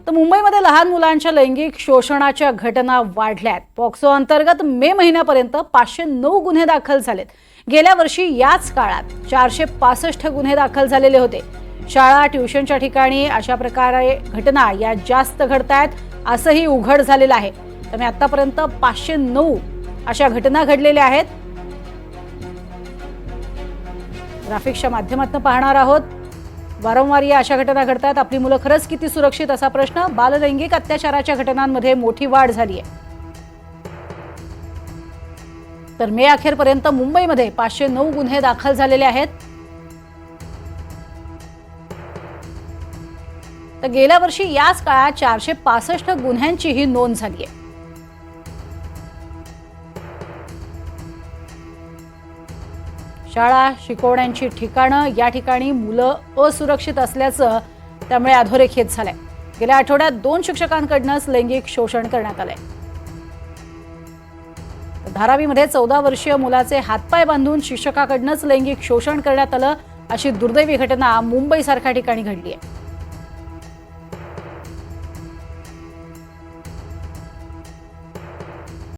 तर मुंबईमध्ये लहान मुलांच्या लैंगिक शोषणाच्या घटना वाढल्यात। पॉक्सो अंतर्गत मे महिन्यापर्यंत 509 गुन्हे दाखल झालेत। गेल्या वर्षी याच काळात 465 गुन्हे दाखल झालेले होते। शाळा ट्युशनच्या ठिकाणी अशा प्रकारे घटना या जास्त घडतायत असंही उघड झालेलं आहे। त्यामुळे आतापर्यंत 509 अशा घटना घडलेल्या आहेत। ग्राफिक्सच्या माध्यमातून पाहणार आहोत। वारंवार या अशा घटना घडतात। आपली मुलं खरंच किती सुरक्षित असा प्रश्न। बाललैंगिक अत्याचाराच्या घटनांमध्ये मोठी वाढ झाली आहे। तर मे अखेरपर्यंत मुंबईमध्ये 509 गुन्हे दाखल झालेले आहेत। तर गेल्या वर्षी याच काळात 465 गुन्ह्यांचीही नोंद झाली आहे। शाळा शिकवण्याची ठिकाणं या ठिकाणी मुलं असुरक्षित असल्याचं त्यामुळे अधोरेखित झालंय। गेल्या आठवड्यात 2 शिक्षकांकडूनच लैंगिक शोषण करण्यात आलंय। धारावीमध्ये 14 वर्षीय मुलाचे हातपाय बांधून शिक्षकाकडूनच लैंगिक शोषण करण्यात आलं अशी दुर्दैवी घटना मुंबईसारख्या ठिकाणी घडली आहे।